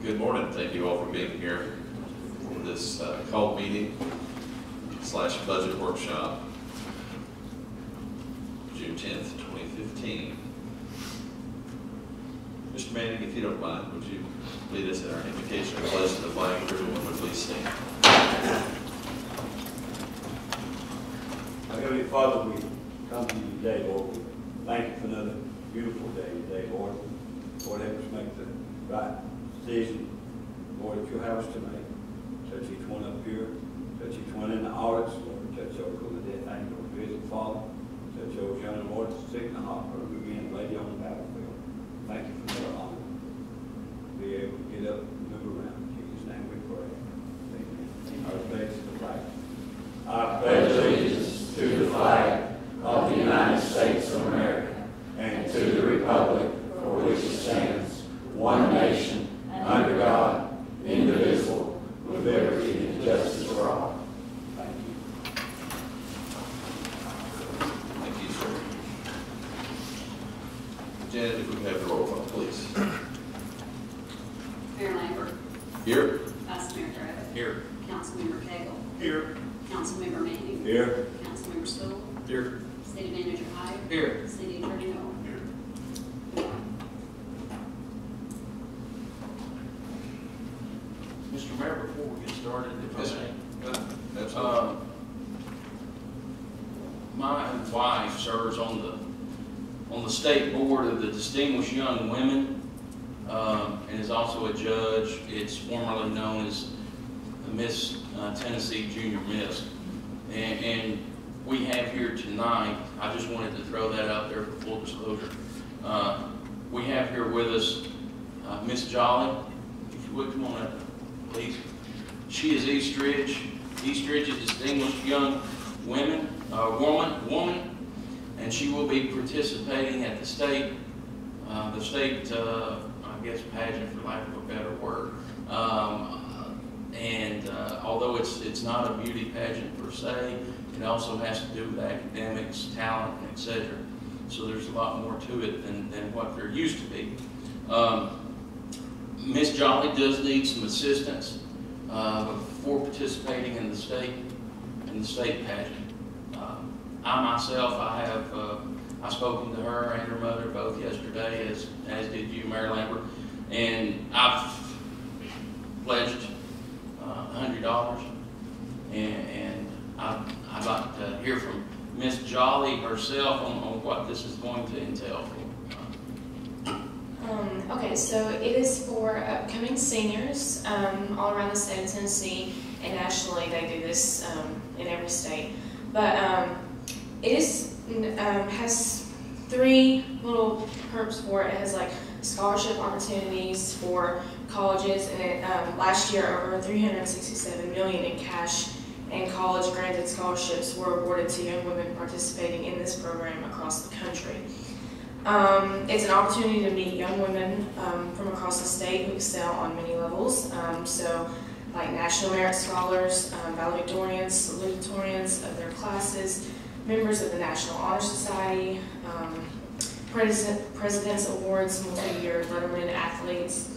Good morning. Thank you all for being here for this call meeting / budget workshop, June 10th, 2015. Mr. Manning, if you don't mind, would you lead us in our invocation of pledge to the flag? Everyone would please stand. Our Heavenly Father, we come to you today, Lord. We thank you for another beautiful day today, Lord. Lord, help us make the right decision, Lord, that you have us to make. Touch each one up here. Touch each one in the audits, Lord. Touch those who are dead, angel, visit, Father. Touch those young, Lord, sick in the hospital, who being lady on the battlefield. Thank you for their honor. Be able to get up and move around. In Jesus' name we pray. Amen. Our pledge to the flag. I pledge allegiance to the flag of the United States of America and to the republic for which it stands, one nation, under God, indivisible, with liberty and justice for all. Thank you. Thank you, sir. Janet, if we can have the roll call, please. Mayor Lambert. Here. Vice Mayor Travis. Here. Councilmember Cagle. Here. Councilmember Manning. Here. Councilmember Stoll. Here. City Manager Hyde. Here. City Attorney Noel. Here. Mr. Mayor, before we get started, if Yes, I sir. may, Absolutely. my wife serves on the state board of the Distinguished Young Women, and is also a judge. It's formerly known as the Miss Tennessee Junior Miss, and we have here tonight. I just wanted to throw that out there for full disclosure. We have here with us Miss Jolly. If you would come on up, please. She is Eastridge's Distinguished Young Woman, and she will be participating at the state, I guess, pageant, for lack of a better word. Although it's not a beauty pageant per se, it also has to do with academics, talent, etc. So there's a lot more to it than what there used to be. Miss Jolly does need some assistance for participating in the state pageant. I myself, I've spoken to her and her mother both yesterday, as did you, Mayor Lambert, and I've pledged $100, and I'd like to hear from Miss Jolly herself on what this is going to entail. Okay, so it is for upcoming seniors all around the state of Tennessee, and nationally they do this in every state. But it has three little perks for it. It has like scholarship opportunities for colleges, and it, last year over $367 million in cash and college granted scholarships were awarded to young women participating in this program across the country. It's an opportunity to meet young women from across the state who excel on many levels. So like National Merit Scholars, valedictorians, salutatorians of their classes, members of the National Honor Society, President's Awards, multi-year letterman athletes,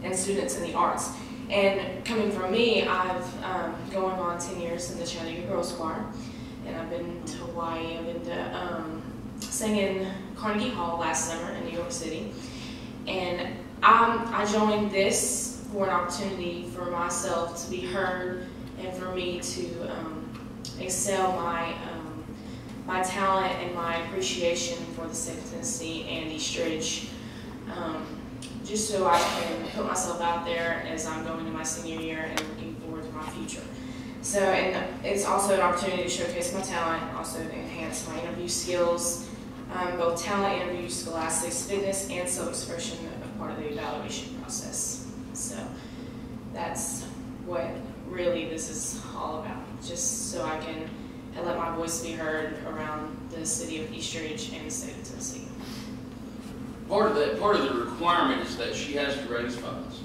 and students in the arts. And coming from me, I've going on 10 years in the Chattanooga Girls Choir, and I've been to Hawaii. I've been to sang in Carnegie Hall last summer in New York City, and I joined this for an opportunity for myself to be heard and for me to excel my talent and my appreciation for the state of Tennessee and Eastridge, just so I can put myself out there as I'm going into my senior year and looking forward to my future. So, and it's also an opportunity to showcase my talent, also to enhance my interview skills, both talent, interviews, scholastics, fitness, and self-expression are part of the evaluation process. So that's what really this is all about, just so I can let my voice be heard around the city of Eastridge and the state of Tennessee. Part of the requirement is that she has to raise funds,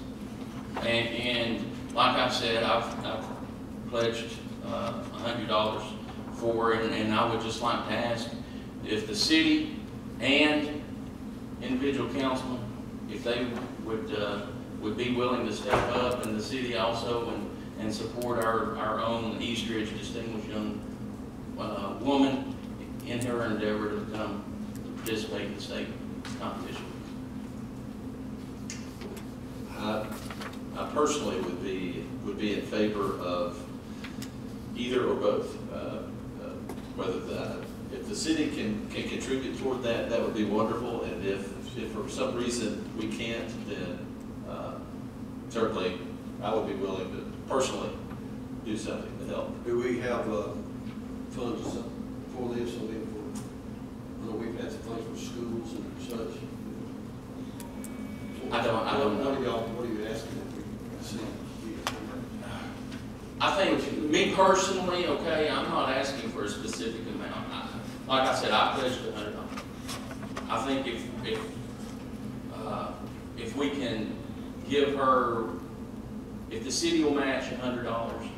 and like I said, I've pledged $100 for it, and I would just like to ask if the city and individual councilmen, if they would would be willing to step up, and the city also, and support our own Eastridge distinguished young woman in her endeavor to come participate in the state competition. I personally would be in favor of either or both. If the city can contribute toward that, that would be wonderful. And if for some reason we can't, then certainly I would be willing to personally do something to help. Do we have funds for this? I mean, we've had funds for schools and such. I don't know. What are you asking if we see? I think, me personally, okay, I'm not asking for a specific amount. Like I said, I pledged $100. I think if we can give her, if the city will match $100,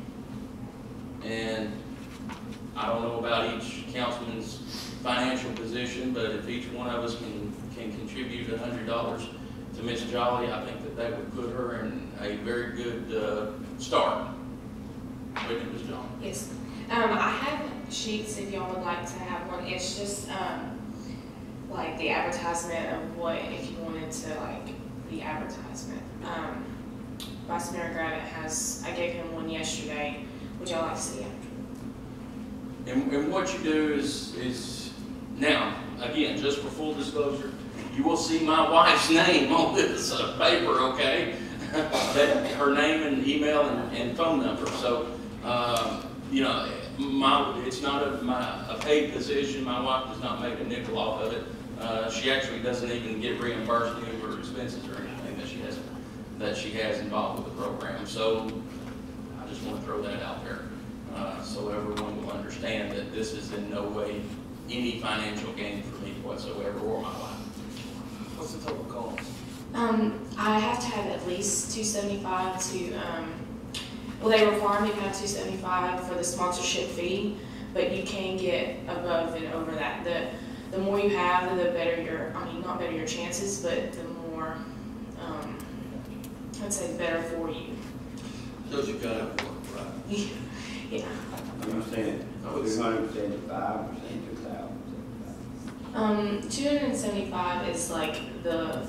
and I don't know about each councilman's financial position, but if each one of us can contribute $100 to Miss Jolly, I think that would put her in a very good start. Wait, Ms. Jolly. Yes. I have sheets if y'all would like to have one. It's just like the advertisement of what, if you wanted to, like the advertisement. Vice Mayor Gravitt I gave him one yesterday. Would y'all like to see it? And what you do is now, again, just for full disclosure, you will see my wife's name on this paper, okay? That her name and email and phone number. So, you know, it's not a paid position. My wife does not make a nickel off of it. She actually doesn't even get reimbursed any of her expenses or anything that she has involved with the program. So, I just want to throw that out there so everyone will understand that this is in no way any financial gain for me whatsoever or my wife. What's the total cost? I have to have at least $275 to, well, they require me to have $275 for the sponsorship fee, but you can get above and over that. The more you have, the better not better your chances, but the more, I'd say better for you. Does you gotta work, right? Yeah. I'm saying, 275 or saying 2,000. 275 is like the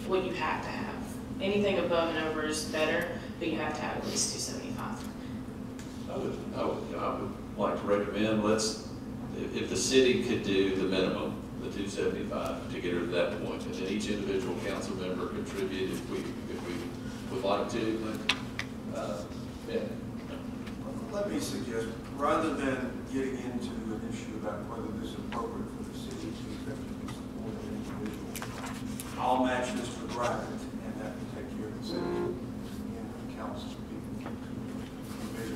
what you have to have. Anything above and over is better, but you have to have at least 275. I would like to recommend, if the city could do the minimum, the 275, to get her to that point, and then each individual council member contribute if we would like to. Yeah. Let me suggest, rather than getting into an issue about whether this is appropriate for the city to effectively support an individual, I'll match Mr. Gravitt, and that will take care of the city and the council people to individual contribute. But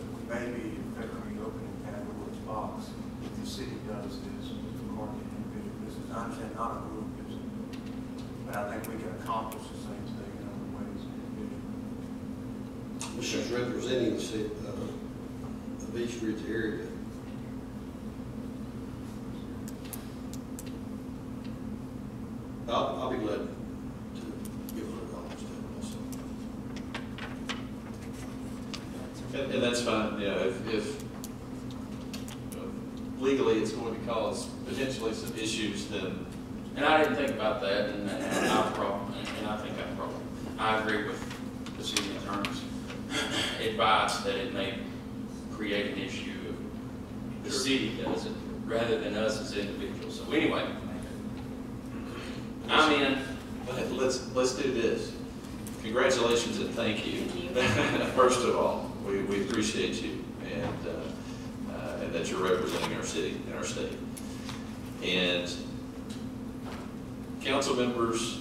we may be effectively opening Pandora's box if the city does this according to individual. This is not a group, but I think we can accomplish the same thing in other ways individually. She's representing the city of East Ridge area. I'll be glad to give $100 to him also. And that's fine. Yeah, if legally it's going to cause potentially some issues, then. And I didn't think about that, and I think I'm wrong. I agree with the city attorney's advice that it may create an issue if the city does it rather than us as individuals. So anyway, I'm in. Let's do this. Congratulations and thank you. Thank you. First of all, we appreciate you and that you're representing our city and our state. And council members,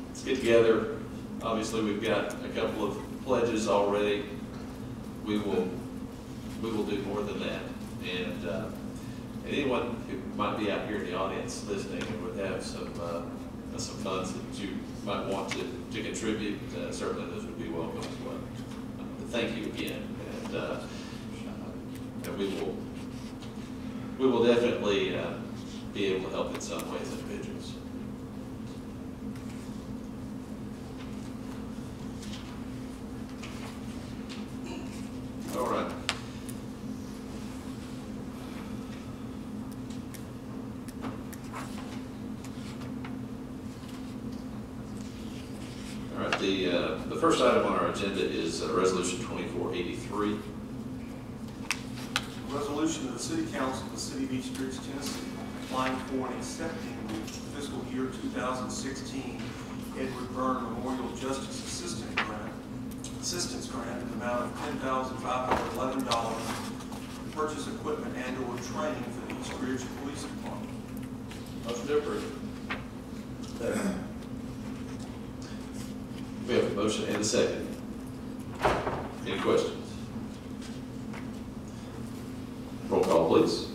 let's get together. Obviously, we've got a couple of pledges already. We will do more than that. And anyone who might be out here in the audience listening and would have some funds that you might want to contribute, certainly those would be welcome as well. Thank you again, and we will definitely be able to help in some ways individuals. The first item on our agenda is Resolution 2483. A resolution of the City Council of the City of East Ridge, Tennessee, applying for and accepting the fiscal year 2016 Edward Byrne Memorial Justice Assistance Grant in the amount of $10,511 to purchase equipment and/or training for the East Ridge Police Department. Motion to approve. We have a motion and a second. Any questions? Roll call, please.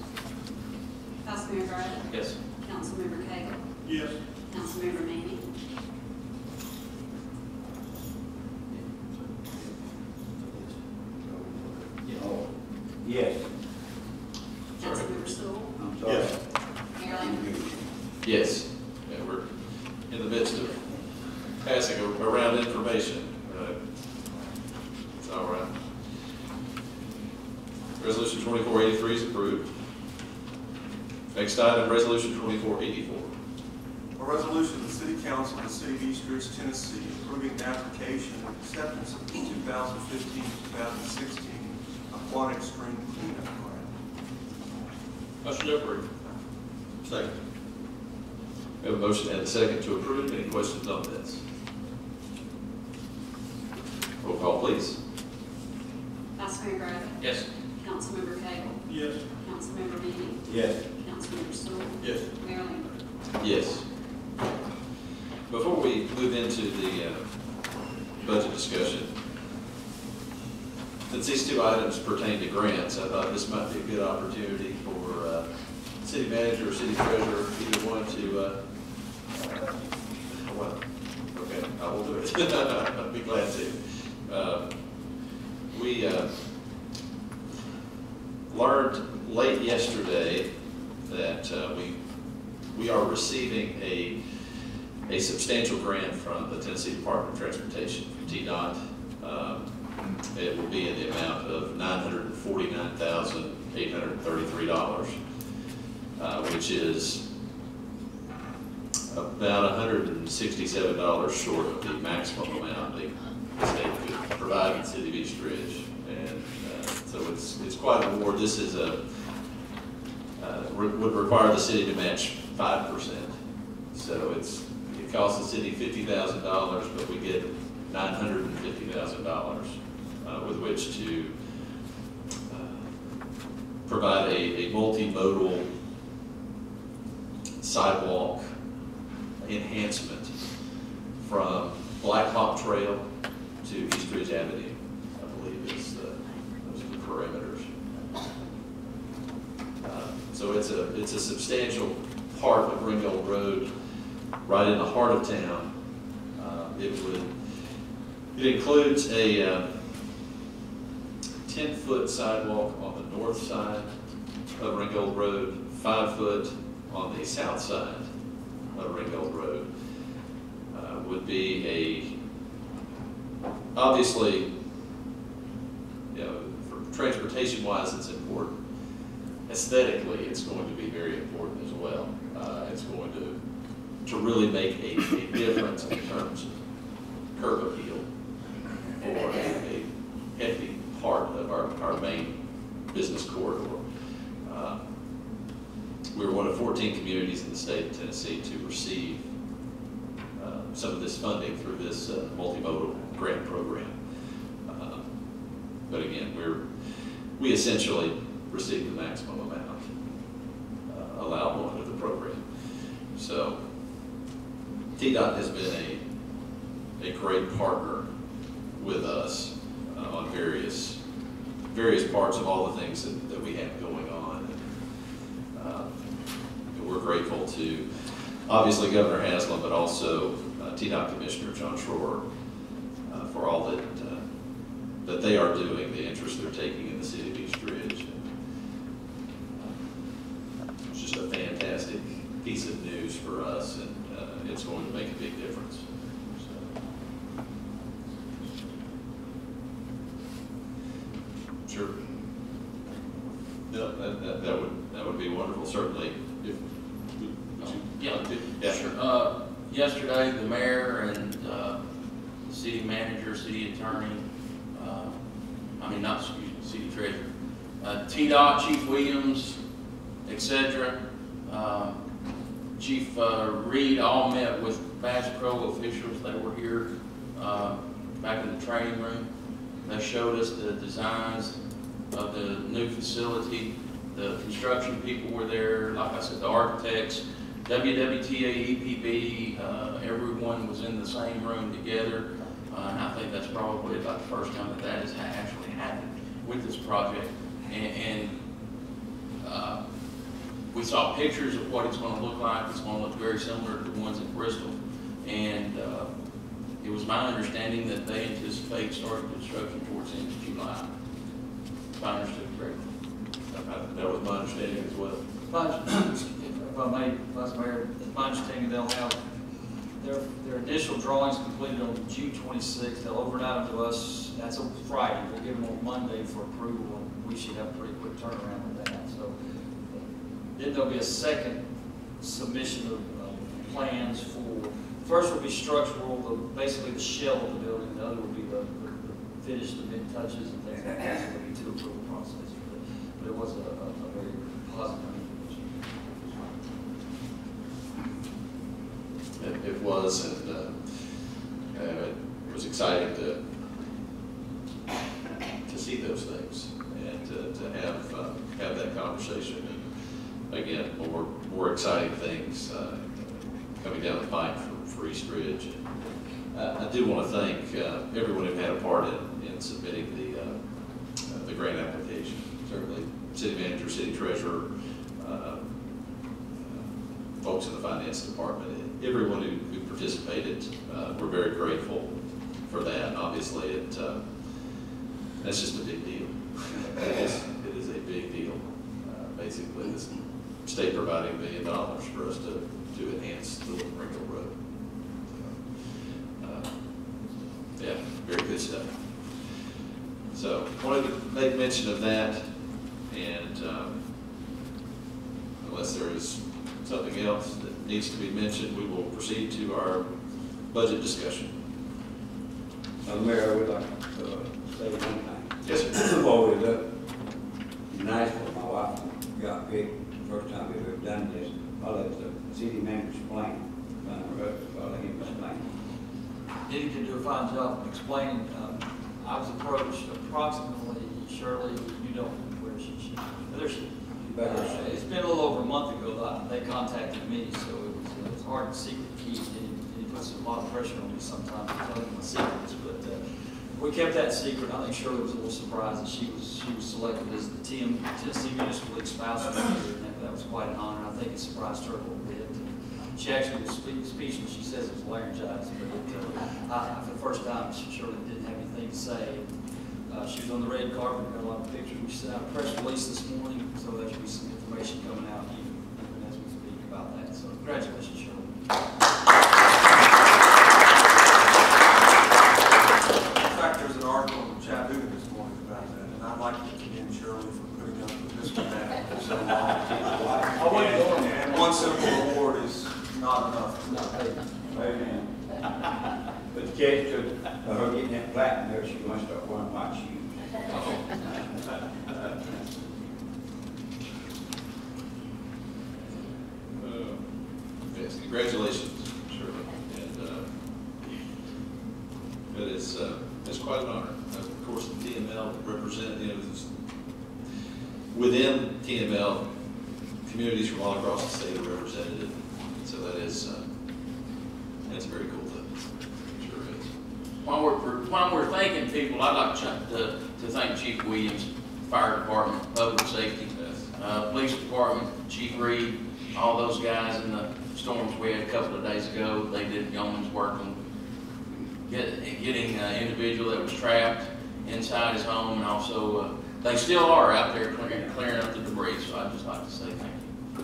Vice Mayor Griffin. Yes. Councilmember Cagle. Yes. Councilmember Manning. Yes. Councilmember Stoll. I'm sorry. Yes. Mayor Lambert. Yes. Yeah, we're in the midst of passing around information. It's all right. Resolution 2483 is approved. Next item, Resolution 2484. A resolution of the City Council of the City of East Ridge, Tennessee, approving the application and acceptance of the 2015-2016 Aquatic Stream Cleanup Grant. Motion to approve. Second. We have a motion and a second to approve. Any questions on this? Roll call, please. Vice Mayor Griffin. Yes. Councilmember Cagle. Yes. Councilmember Manning. Yes. Councilmember Stoll. Yes. Mayor Lambert. Yes. Before we move into the budget discussion, since these two items pertain to grants, I thought this might be a good opportunity for city manager or city treasurer, either one to, well, okay, I will do it. I'd be glad to. We learned late yesterday that we are receiving a substantial grant from the Tennessee Department of Transportation, from TDOT. It will be in the amount of $949,833, which is about $167 short of the maximum amount the state could provide the city of East Ridge. And so it's quite an award. This is would require the city to match 5%. So it costs the city $50,000, but we get $950,000 with which to provide a multimodal sidewalk enhancement from Black Hawk Trail to East Ridge Avenue, I believe is those are the parameters. So it's a substantial part of Ringgold Road, right in the heart of town. It includes a 10-foot sidewalk on the north side of Ringgold Road, 5 foot on the south side of Ringgold Road. Would be obviously, for transportation-wise, it's important. Aesthetically, it's going to be very important as well. It's going to really make a difference in terms of curb appeal for a heavy part of our main business corridor. We're one of 14 communities in the state of Tennessee to receive some of this funding through this multimodal grant program. But again, we essentially receive the maximum amount allowable under the program. So TDOT has been a great partner with us on various parts of all the things that we have going on. And we're grateful to obviously Governor Haslam, but also TDOT Commissioner John Schroer for all that they are doing, the interest they're taking in the city of East Ridge. It's just a fantastic piece of news for us, and it's going to make a big difference. Sure. Yeah, that would be wonderful. Certainly, if Yeah, yeah. sure. Yesterday, the mayor and city manager, city attorney, not, excuse me, city treasurer, TDOT, Chief Williams, etc. Chief Reed all met with Bass Pro officials. They were here back in the training room. They showed us the designs of the new facility. The construction people were there, like I said, the architects, WWTA, EPB, everyone was in the same room together. And I think that's probably about the first time that has actually happened with this project. And we saw pictures of what it's going to look like. It's going to look very similar to the ones in Bristol. And it was my understanding that they anticipate starting construction towards the end of July. If I understood correctly. That was my understanding as well. If I may, Vice Mayor, it's my understanding they'll have their initial drawings completed on June 26th. They'll overnight them to us. That's a Friday. We'll give them on Monday for approval, and we should have a pretty quick turnaround with that. So then there'll be a second submission of plans for, first will be structural, basically the shell of the building. The other will be the finished, the mid touches and things like that. So there'll be two approval processes. But it was a very positive. It was, and it was exciting to see those things and to have that conversation. And again, more exciting things coming down the pipe for East Ridge. And I do want to thank everyone who had a part in submitting the grant application. Certainly, city manager, city treasurer, folks in the finance department, everyone who participated. We're very grateful for that. Obviously, that's just a big deal. It is a big deal. Basically, the state providing $1 million for us to enhance the Little Ringo Road. Yeah, very good stuff. So, wanted to make mention of that, and unless there is something else that needs to be mentioned, we will proceed to our budget discussion. Mayor, I would like to say one thing. Yes, sir. Always nice for my wife got big first time we ever done this. I'll let the city manager explain. I'll let him explain. Diddy did do a fine job of explaining. I was approached approximately, Shirley, you don't, where is she? There she is. It's been a little over a month ago that they contacted me, so it was hard to secret keep. It puts a lot of pressure on me sometimes to tell them my secrets, but we kept that secret. I think Shirley was a little surprised that she was selected as the Tennessee Municipal League Spouse of the Year, and that was quite an honor. I think it surprised her a little bit. She actually was speechless. She says it was laryngitis, but for the first time, Shirley didn't have anything to say. She was on the red carpet, got a lot of pictures. We sent out a press release this morning, so there should be some information coming out even as we speak about that. So congratulations, Shirley. In fact, there's an article in Chattanooga this morning about that, and I'd like to commend Shirley for putting up with this debate for so long. And one simple award is not enough. Amen. But the case to her getting that platinum there, she must start wearing white shoes. Yes, congratulations, Shirley. And it's quite an honor. Of course, the TML representatives within TML, communities from all across the state are represented. So that's a very cool thing. Sure is. While we're thanking people, I'd like to thank Chief Williams, Fire Department, Public Safety, Police Department, Chief Reed, all those guys in the storms we had a couple of days ago. They did yeoman's work on getting an individual that was trapped inside his home, and also they still are out there clearing up the debris. So I'd just like to say thank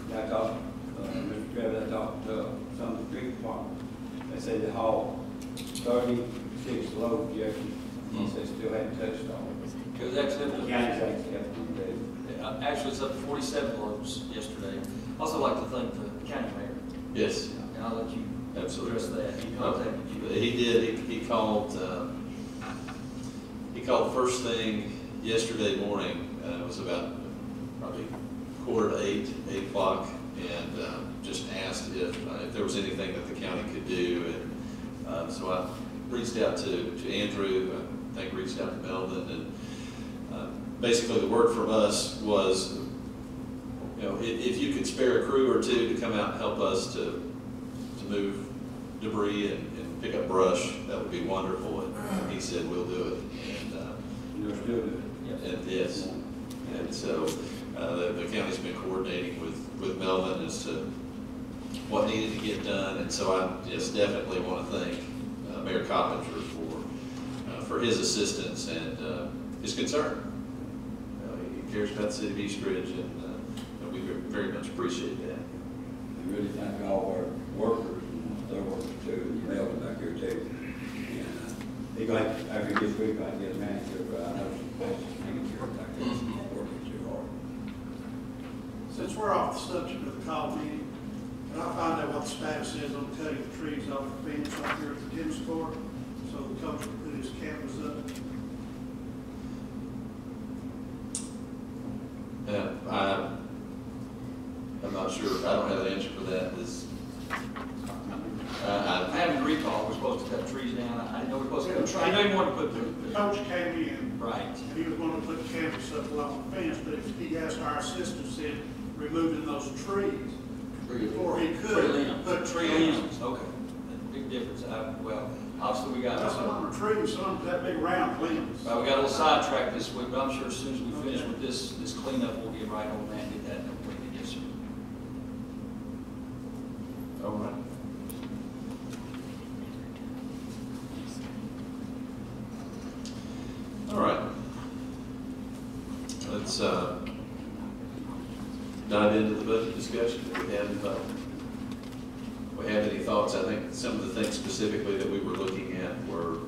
you. I talked, Mr. Trevor, I talked to some of the street department. They said they hauled 36 loads yesterday. He said still hadn't touched all of it. It was actually up to Actually, it's up to 47 loads yesterday. Also like to thank the county mayor. Yes, And I'll let you. absolutely. absolutely. address that. He contacted you. He did, he called first thing yesterday morning. It was about probably 7:45, 8 o'clock, and just asked if there was anything that the county could do. And so I reached out to Andrew, I think reached out to Melvin, and basically the word from us was, you know, if you could spare a crew or two to come out and help us to move debris and pick up brush, that would be wonderful. And he said, we'll do it. And, You're still good. and yes, and so the county's been coordinating with Melvin as to what needed to get done. And so I just definitely want to thank Mayor Coppinger for his assistance and his concern. He cares about the city of East Ridge, and we very much appreciate that. I really thank all our workers and their workers too, and Melvin back here too. And he got, after this week, I get a manager, but I know some places hanging here back there, working too hard. Since we're off the subject of the call meeting, can I find out what the status is on cutting the trees off the fence up here at the tennis court, so the coach can put his cameras up? I'm not sure. I don't have an answer for that. I haven't recalled, we're supposed to cut trees down. I know we're supposed to cut trees. I know you want to put The coach came in, right. and he was going to put cameras up along the fence, but if he asked our assistant, said, removing those trees before he Tree could limbs. put Tree cameras. limbs, okay. Big difference. Well, obviously we got, That's some of the trees, some of that big round limbs. we got a little sidetracked this week, but I'm sure as soon as we finish with this cleanup, we'll get right on that and get that completed. Yes, sir. All right. All right. Let's dive into the budget discussion. If we have any thoughts, I think some of the things specifically that we were looking at were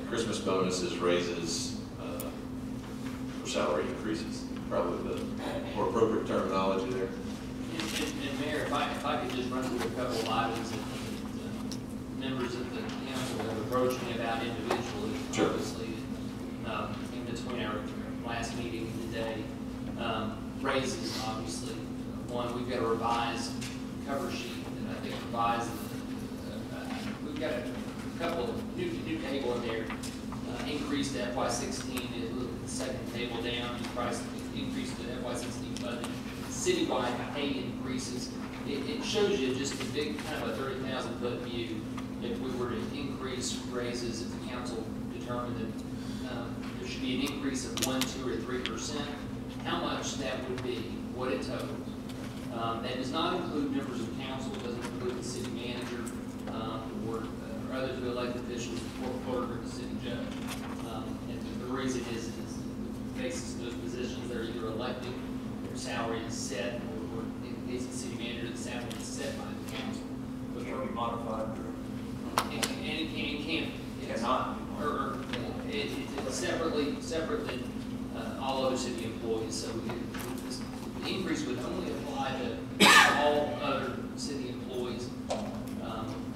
Christmas bonuses, raises, or salary increases, probably the more appropriate terminology there. And Mayor, if I could just run through a couple of items that members of the council have approached me about individually, Sure. obviously, in between our last meeting and today. Raises, obviously. One, we've got a revised cover sheet that I think provides, we've got a couple of new table in there. Increased FY16, look at the second table down, price increased the FY16 budget. Citywide pay increases. It shows you just a big kind of a 30,000 foot view. If we were to increase raises, if the council determined that there should be an increase of 1%, 2%, or 3%, how much that would be, what it totals. That does not include members of council, it doesn't include the city manager, or other two elected officials, the court clerk, or the city judge. And the reason is the basis of those positions, they're either elected, their salary is set, or in the case of the city manager, the salary is set by the council. But can be modified. And it can. It cannot. Or it's separate than all other city employees, so the increase would only apply to all other city employees.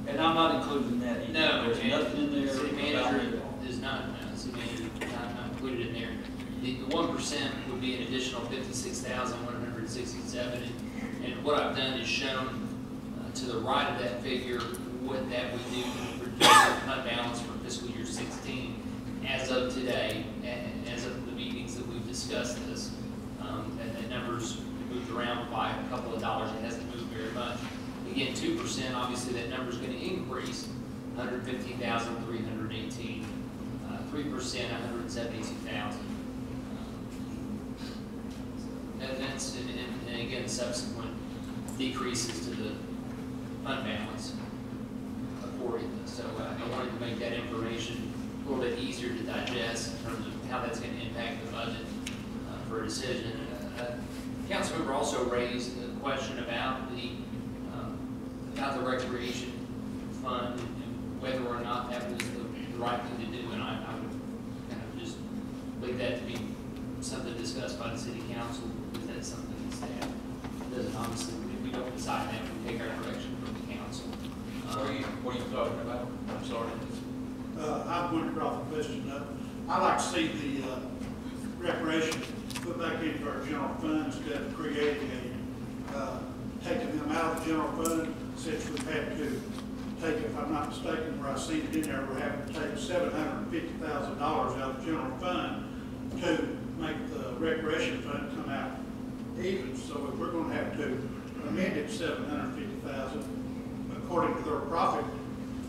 And I'm not including that either. No, There's nothing in there. City manager is not, no, city manager is not included in there. The 1% would be an additional 56,167, and what I've done is shown to the right of that figure what that would do to reduce the fund balance for fiscal year 16 as of today, and as of the meetings that we've discussed this. And the numbers moved around by a couple of dollars. It hasn't moved very much. Again, 2%, obviously that number is going to increase, 115,318. 3%, 172,000. And that's, and again, subsequent decreases to the fund balance accordingly. So I wanted to make that information a little bit easier to digest in terms of how that's going to impact the budget for a decision. Council member also raised a question about the recreation fund and whether or not that was the right thing to do, and I would kind of just leave that to be something discussed by the city council, because that's something that staff doesn't, obviously, if we don't decide that, we take our direction from the council. Are you What are you talking about? I'm sorry. I'm going to draw the question up. I'd like to see the recreation put back into our general fund instead of creating taking them out of the general fund, since we've had to take, if I'm not mistaken, where I see it in there, we're having to take $750,000 out of the general fund to make the recreation fund come out even. So if we're going to have to amend it $750,000 according to their profit,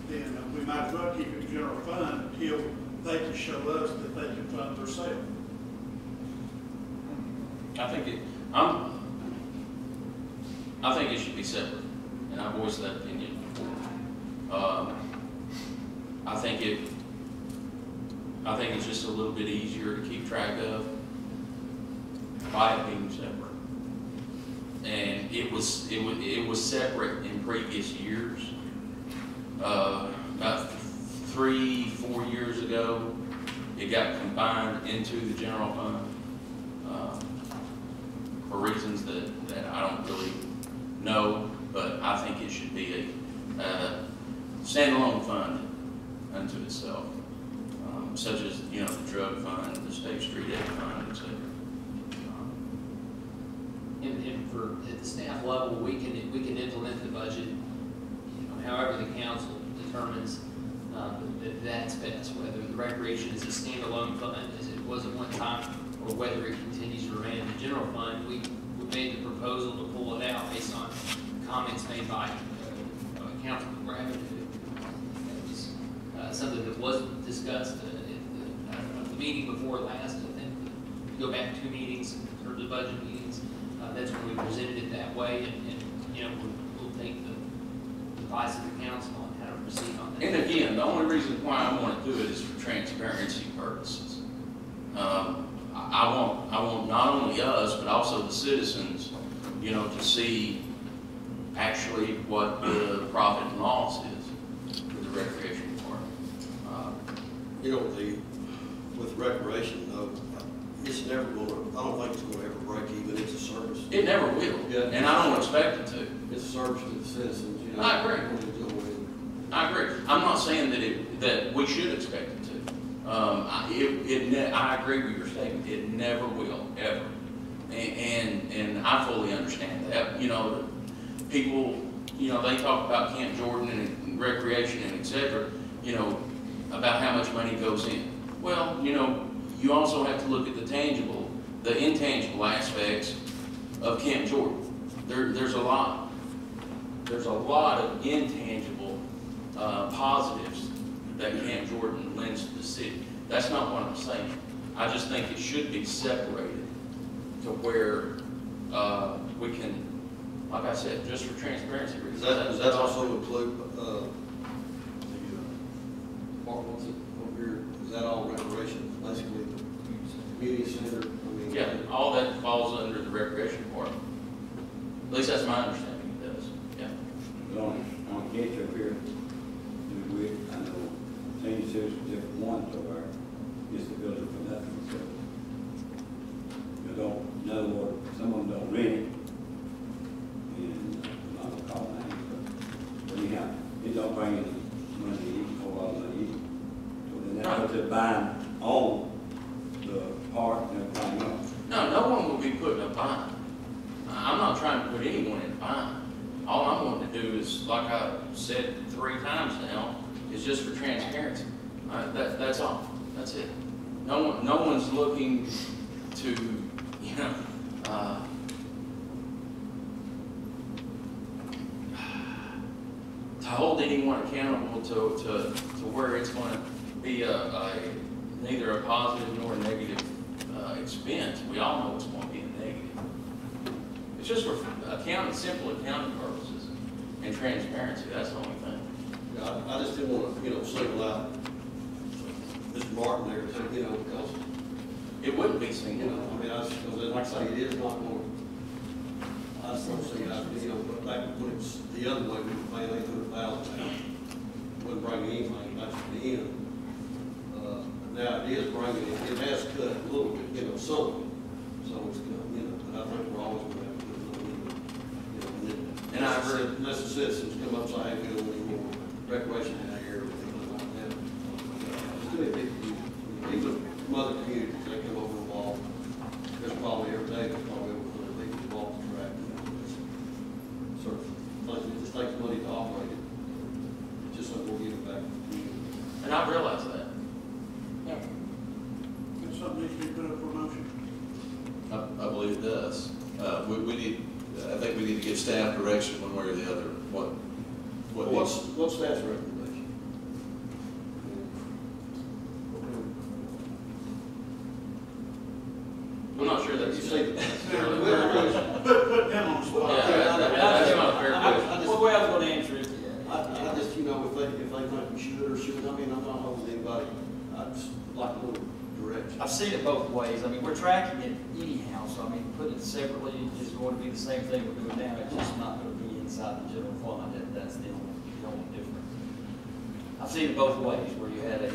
then we might as well keep it in general fund until they can show us that they can fund their sale. I think it should be separate, and I voiced that opinion before. I think it's just a little bit easier to keep track of by it being separate. And it was separate in previous years. About 3-4 years ago, it got combined into the general fund for reasons that I don't really know, but I think it should be a standalone fund unto itself, such as, you know, the drug fund, the State Street Aid fund, etc. And for, at the staff level, we can implement the budget, you know, however the council determines that's best, whether the recreation is a standalone fund, as it was at one time, or whether it continues to remain in the general fund. We made the proposal to pull it out based on comments made by Councilman Gravett. It was something that wasn't discussed at the meeting before last. I think if you go back 2 meetings in terms of budget meetings, that's when we presented it that way, and you know, we'll take the advice of the council on how to proceed on that. And again, the only reason why I want to do it is for transparency purposes. I want not only us, but also the citizens, you know, to see actually what the profit and loss is for the recreation department. You know, with recreation, though, it's never going to, I don't think it's going to ever break even. It's a service. It never will, Yeah. and I don't expect it to. It's a service to the citizens, you know. I agree. I I agree. I'm not saying that we should expect it to. I agree with your statement. It never will, ever. And I fully understand that. You know, people, you know, they talk about Camp Jordan and recreation and et cetera, you know, about how much money goes in. Well, you know, you also have to look at the intangible aspects of Camp Jordan. There's a lot of intangible positives that Camp Jordan lends to the city. That's not what I'm saying. I just think it should be separated to where we can, like I said, just for transparency reasons. Does that also include what's it over here? Is that all recreation, basically? Community center? I mean, Yeah, all that falls under the recreation department. At least that's my understanding, it does, yeah. On catch up here, I know senior citizens, different ones of our disability for nothing, so you don't, in other words, some of them don't rent it, and I'm not gonna call names, but anyhow, it don't bring in money, a whole lot of money, so then that's what they're buying on the park and everything else. No one will be put in a bind. I'm not trying to put anyone in a bind. All I'm wanting to do is, like I said 3 times now, is just for transparency. That's all. That's it. No one's looking to, you know, to hold anyone accountable to where it's going to be neither a positive nor a negative expense. We all know it's going to be a negative. It's just for simple accounting purposes and transparency. That's the only thing. Yeah, I just didn't want to, you know, single out Mr. Martin there, you know, because, It wouldn't be you single. know, I mean, because like I say, it is not going to, I just don't see how, you know, but back when it's the other way, we were paying $800,000 now. Wouldn't bring anything back to the end. Now it is bringing, it has cut a little bit, you know, some, so it's, you know, but I think we're always going to have to put a little bit, you know, And I agree. Unless the citizens come up and say, hey, we don't need more recreation in that area, or anything like that. There's too many people, even from other communities, they come over and walk. There's probably every day, there's probably over 100 people who walk the track. Sort of, like, it just takes money to operate it. It's just something we'll give it back to the community. And I realize that. If something needs to be put up for motion. I believe it does. We need, I think we need to give staff direction one way or the other, what What's staff's recommendation? I'm not sure that's. You say Put him on the spot. Yeah, that's not a fair question. Well, the way I was gonna answer it, I just, you know, if they think we should or shouldn't, I mean, I'm not holding anybody, I just like a little direction. I've seen it both ways. I mean, we're tracking it anyhow, so I mean, putting it separately is going to be the same thing we're doing now. It's just not going to be inside the general fund. That's the only difference. I've seen it both ways, where you had a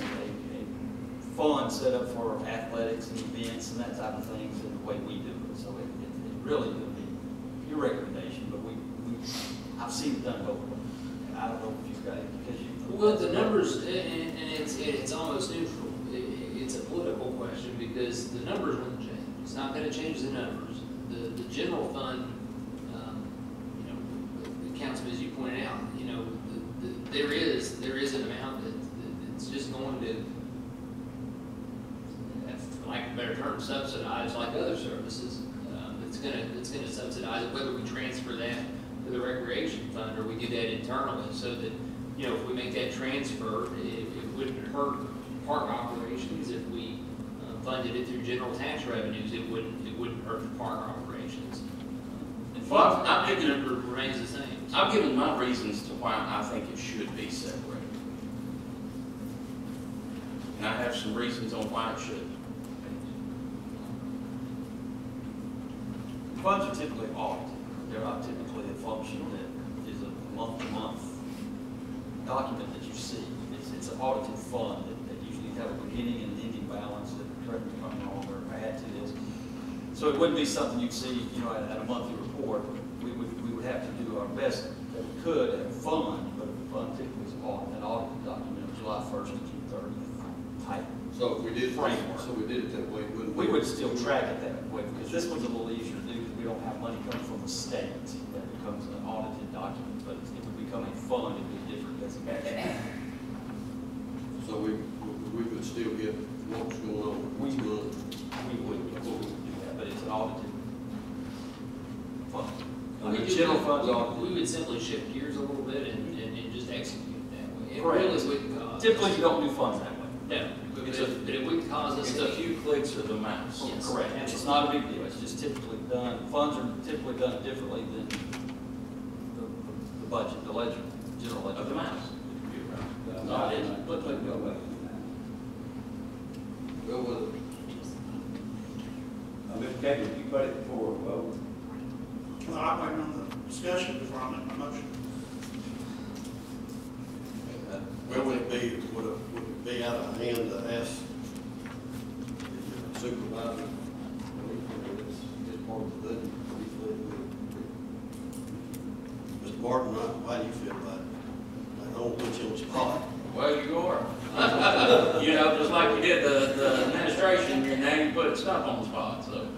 fund set up for athletics and events and that type of things, and the way we do it. So it really could be your recommendation, but I've seen it done both ways. And I don't know if you've got it, because you. Well, the numbers, and it's almost neutral. It's a political question because the numbers won't change. It's not going to change the numbers. The general fund, you know, Councilman, as you pointed out, you know, there is an amount that's just going to, for lack of a better term, subsidize like other services. It's going to subsidize it, whether we transfer that to the recreation fund or we do that internally, so that, you know, if we make that transfer, it wouldn't hurt park operations. If we funded it through general tax revenues, it wouldn't hurt the park operations. Well, I've given it remains the same. I've given my reasons to why I think it should be separated. And I have some reasons on why it should. Funds are typically audited. They're not typically a function that is a month-to-month document that you see. It's an audited fund that usually have a beginning and ending balance that, correct me if I'm wrong, or add to this. So it wouldn't be something you'd see, you know, at a monthly report. We would have to do our best that we could at a fund, but the fund typically is an audited document of July 1st to June 30th type. So if we did, Framework. so we did it that way, wouldn't We would still track it that way, because this one's a little easier to do, because we don't have money coming from the state. That becomes an audited document, but it would become a fund, it would be different designation. So we would still get what's going on each month. We would do that, but it's an audited fund. We The do- general fund's audited. We would simply shift gears a little bit and just execute it that way. It Correct. really wouldn't cause. Typically, you don't do funds that way. No, but it wouldn't cause us. It's a few clicks of the mouse. Yes. Correct. It's not a big deal. It's just typically done, funds are typically done differently than the budget, the ledger, general ledger. Of the mouse. No, it isn't. Let's go back. Go with it. Mr. Cagle, you put it for a vote. Well, I'm waiting on the discussion before I make my motion. Well, would it be out of hand to ask the supervisor? It's part of the budget. Mr. Martin, why do you feel about it? I don't put you on the spot. Well, you are. You know, just like you did the administration, now you put stuff on the spot, so.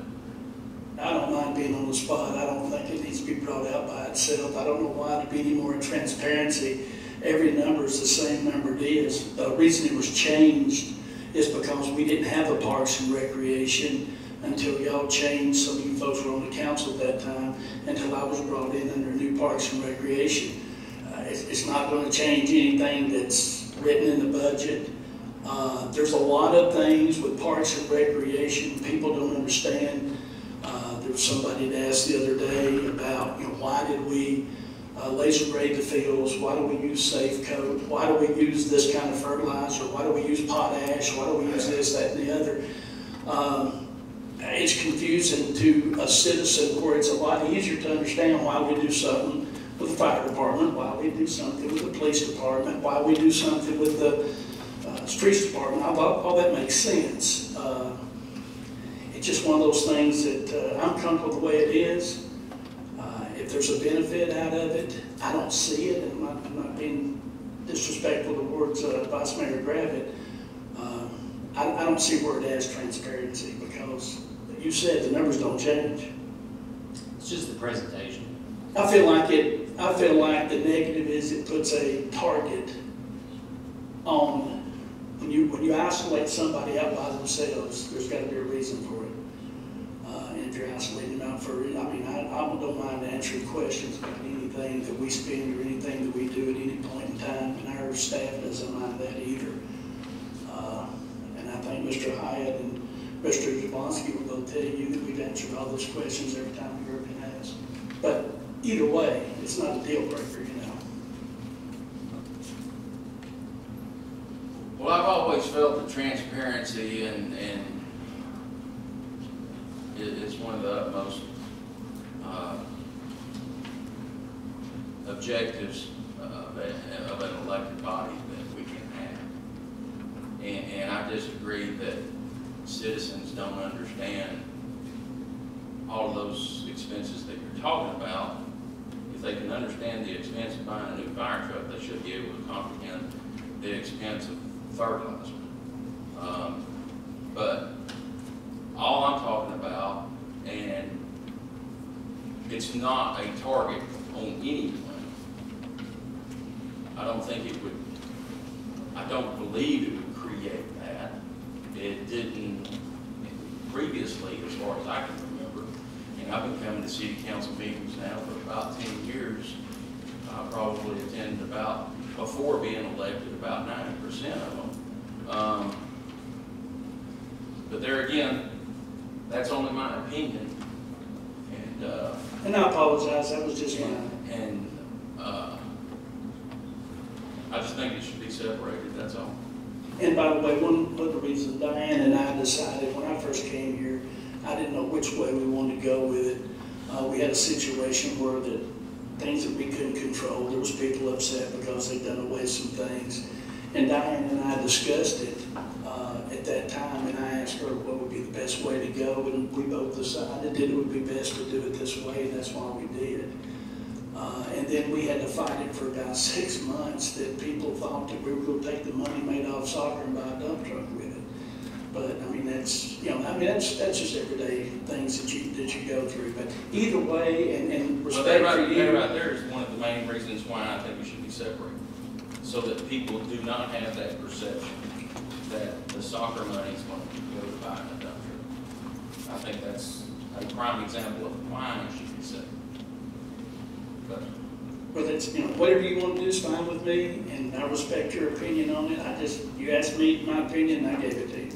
I don't mind being on the spot. I don't think it needs to be brought out by itself. I don't know why to be any more transparency. Every number is the same number it is. The reason it was changed is because we didn't have a Parks and Recreation until y'all changed. Some of you folks were on the council at that time, until I was brought in under new Parks and Recreation. It's not going to change anything that's written in the budget. There's a lot of things with Parks and Recreation people don't understand. There was somebody that asked the other day about, you know, why did we laser grade the fields? Why do we use safe coat? Why do we use this kind of fertilizer? Why do we use potash? Why do we use this, that, and the other? It's confusing to a citizen, where it's a lot easier to understand why we do something with the fire department, why we do something with the police department, why we do something with the streets department. All that makes sense. It's just one of those things that I'm comfortable the way it is. If there's a benefit out of it, I don't see it. I'm not being disrespectful towards Vice Mayor Gravitt, I don't see where it has transparency, because you said the numbers don't change. It's just the presentation. I feel like the negative is it puts a target on, when you isolate somebody out by themselves, there's got to be a reason for it. And if you're isolating them out for, I mean, I don't mind answering questions about anything that we spend or anything that we do at any point in time, and our staff doesn't mind that either. And I think Mr. Hyatt and Mr. Jablonski will both tell you that we've answered all those questions every time we've ever been asked. But either way, it's not a deal breaker, you know. Well, I've always felt that transparency and it's one of the utmost objectives of an elected body that we can have. And I disagree that citizens don't understand all of those expenses that you're talking about. If they can understand the expense of buying a new fire truck, they should be able to comprehend the expense of fertilizer. But all I'm talking about, and it's not a target on anyone. I don't think it would, I don't believe it would create that. It didn't previously, as far as I can remember. And I've been coming to city council meetings now for about 10 years. I probably attended about, before being elected, about 90% of them. But there again, that's only my opinion. And I apologize, that was just mine. And I just think it should be separated, that's all. And by the way, one of the reasons Diane and I decided when I first came here, I didn't know which way we wanted to go with it. We had a situation where the things that we couldn't control, there was people upset because they'd done away with some things. And Diane and I discussed it at that time, and I asked her what would be the best way to go, and we both decided that it would be best to do it this way, and that's why we did. And then we had to fight it for about 6 months, that people thought that we were going to take the money made off soccer and buy a dump truck with it. But I mean, that's, you know, I mean, that's just everyday things that you go through. But either way, and Well, respect that for you. right there is one of the main reasons why I think we should be separated. So that people do not have that perception that the soccer money is going to go to buying a dump truck. I think that's a prime example of why it should be separated. But Well, it's, you know, whatever you want to do is fine with me, and I respect your opinion on it. You asked me my opinion, and I gave it to you.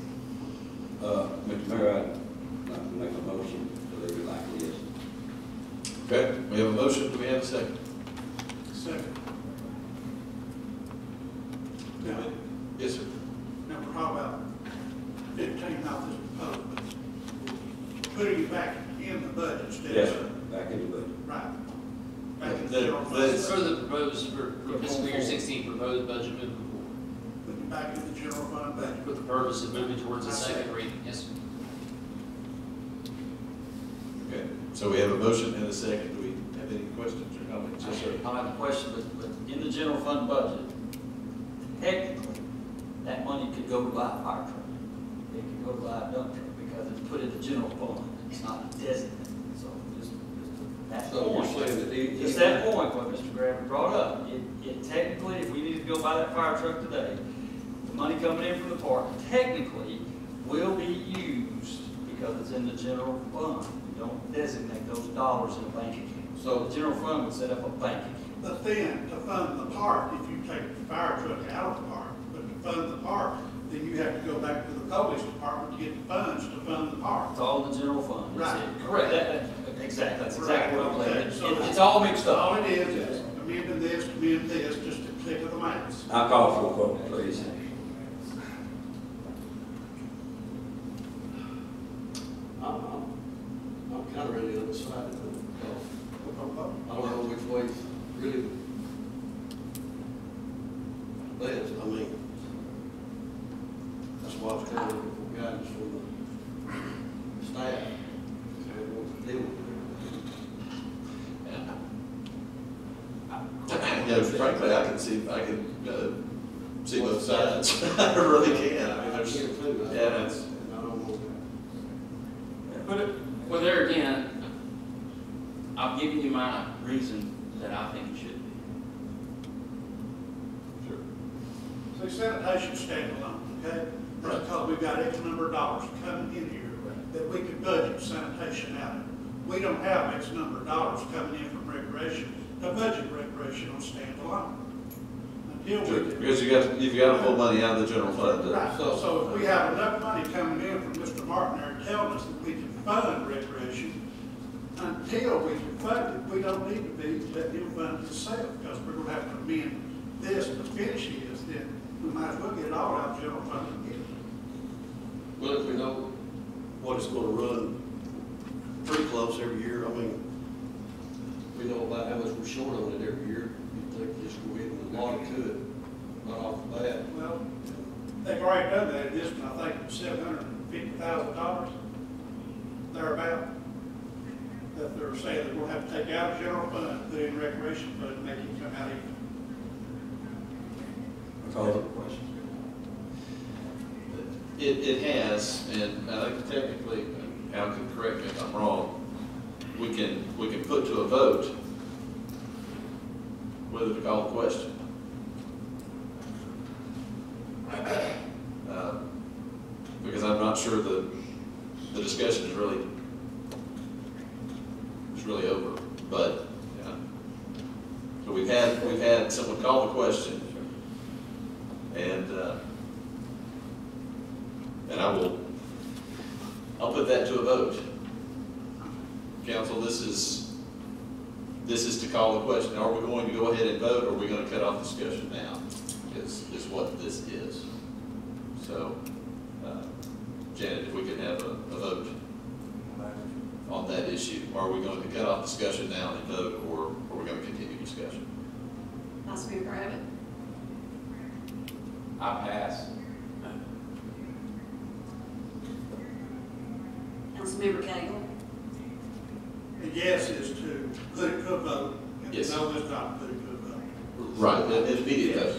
Mr. Mayor, I'd like to make a motion to leave it like it is. Okay, we have a motion, do we have a second? Second. Now, Yes, sir. now we're talking about 15 off this proposal, but putting it back in the budget instead Yes, of. sir. Back in the budget. Right. Back in the The- general the- fund, For the proposed, for fiscal year 16 proposed budget moving forward, putting it back in the general fund budget. with the purpose of moving towards a second reading. Yes, sir. Okay, so we have a motion and a second. Do we have any questions or comments? Yes, sir. I have a question, but in the general fund budget, technically, that money could go to buy a fire truck. It could go to buy a dump truck because it's put in the general fund. It's not designated. So just that So you're point. saying that Just that point, what Mr. Gravitt brought up. It technically, if we needed to go buy that fire truck today, the money coming in from the park technically will be used because it's in the general fund. We don't designate those dollars in a bank account. So the general fund would set up a bank account. But then, to fund the park, if you take the fire truck out of the park, but to fund the park, then you have to go back to the police department to get the funds to fund the park. It's all in the general fund. Right. Correct. Exactly. That's exactly what I'm Right, saying. okay. So It's all mixed up. All it is amending this, just to click of the mouse. I'll call for a vote, please. I'm kind of really undecided. I don't know which way's really best. I mean, that's why I was kind of looking for guidance from the staff. So we want to deal with it. Yeah, frankly, I can see both sides. I really can. I mean, there's, Here too, yeah, it's, and I don't know. Well, there again, I've given you my reason that I think it should be. sure. See, sanitation's standalone, okay? That's because we've got X number of dollars coming in here that we could budget sanitation out of. We don't have X number of dollars coming in from recreation, to budget recreation on standalone. Until we Sure. can. Because you've got to pull money out of the general fund. Right, so if we have enough money coming in from Mr. Martin there telling us that we can fund recreation, until we can fund it, we don't need to be letting him fund it himself, because we're gonna have to amend this to finish his, then we might as well get it all out of general fund and get it. Well, if we know what it's gonna run, 3 clubs every year, I mean, we know about how much we're short on it every year. You think just go ahead and allot it to it, right off the bat. Well, they've already done that, this one, I think, $750,000, thereabout, that they're saying they're gonna have to take out of general fund, put in recreation fund, and make it come out even. Call the question. It has, and I think technically, Al can correct me if I'm wrong, we can put to a vote whether to call the question. Because I'm not sure the discussion is really over, but, yeah. So we've had someone call the question, and I'll put that to a vote. Council, this is to call the question. Are we going to go ahead and vote, or are we going to cut off discussion now? Is what this is. So, Janet, if we could have a vote on that issue. Are we going to cut off discussion now and vote, or are we going to continue discussion? Councilmember Abbott? I pass. Councilmember Cagle? A yes is to put it to a vote, and Yes. no is not to put it to a vote. Right, an immediate vote.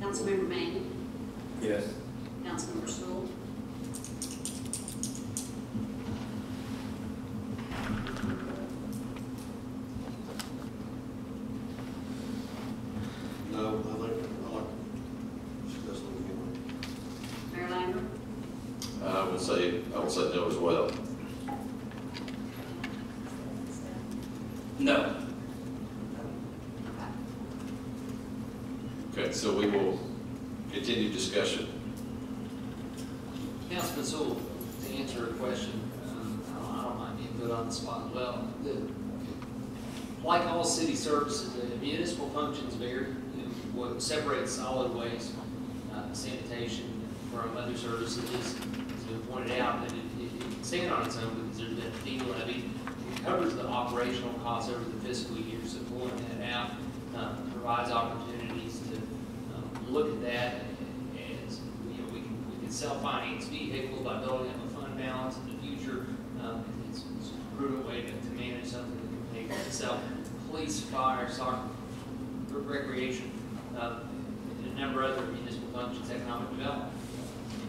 Councilmember Manning? Yes. Councilmember Stoll? No, I like to discuss it again. Mayor Lambert? I will say no as well. No. Okay, so we will continue discussion. Councilman Sewell, to answer a question, I don't mind being put on the spot as well. Like all city services, the municipal functions vary. What separates solid waste, sanitation from other services is been pointed out that it can stand on its own because there's been a fee levy. It covers the operational costs over the fiscal year, so pulling that out provides opportunities to look at that as, we can self-finance vehicles by building up a fund balance in the future. It's a prudent way to manage something that can pay for itself. Police, fire, soccer, recreation, and a number of other municipal functions, economic development.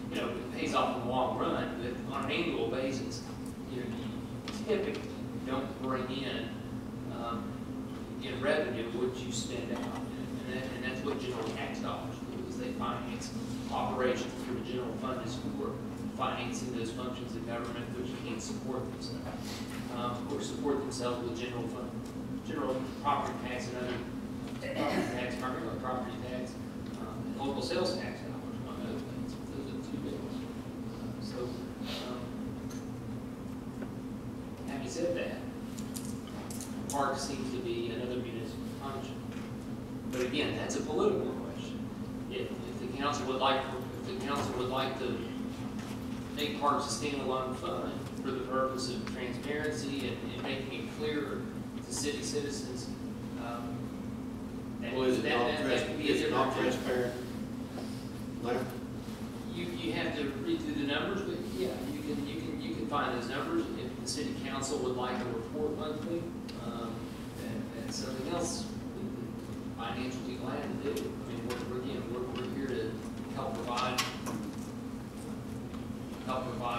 It pays off in the long run, but on an annual basis, you typically don't bring in revenue what you spend out, and that's what general tax dollars do, is they finance operations through the general fund is for financing those functions of government which can't support themselves, or support themselves with general fund, general property tax and other property tax, primarily property tax, and local sales tax dollars, among other things. Those are the two big ones. Having said that, park seems to be another municipal function. But again, that's a political question. If the council would like, to make parks a standalone fund for the purpose of transparency and making it clearer to city citizens, Well, is it that could be a is it not different. transparent? Larry? You have to read through the numbers, but yeah, you can find those numbers. If the city council would like a report monthly, and something else, financially glad to do. I mean, we're here to help provide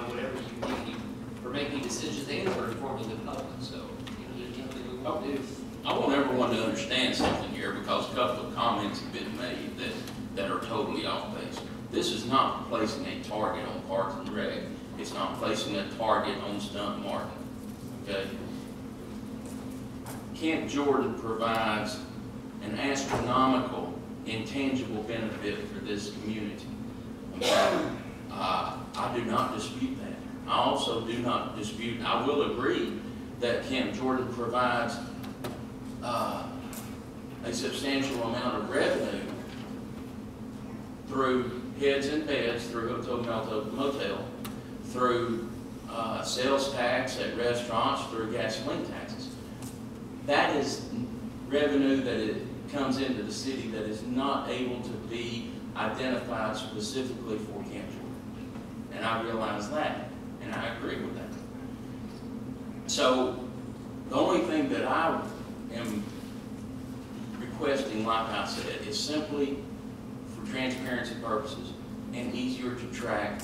whatever you need for making decisions and for informing the public, so, you know, anything we want to do. I want everyone to understand something here, because a couple of comments have been made that are totally off base. This is not placing a target on Parks and Rec. It's not placing a target on stunt marketing, okay? Camp Jordan provides an astronomical, intangible benefit for this community. Okay? I do not dispute that. I also do not dispute, I will agree that Camp Jordan provides a substantial amount of revenue through heads and beds, through hotel, motel, through sales tax at restaurants, through gasoline taxes. That is revenue that it comes into the city that is not able to be identified specifically for Camp Jordan. And I realize that, and I agree with that. So the only thing that I am requesting, like I said, is simply for transparency purposes and easier to track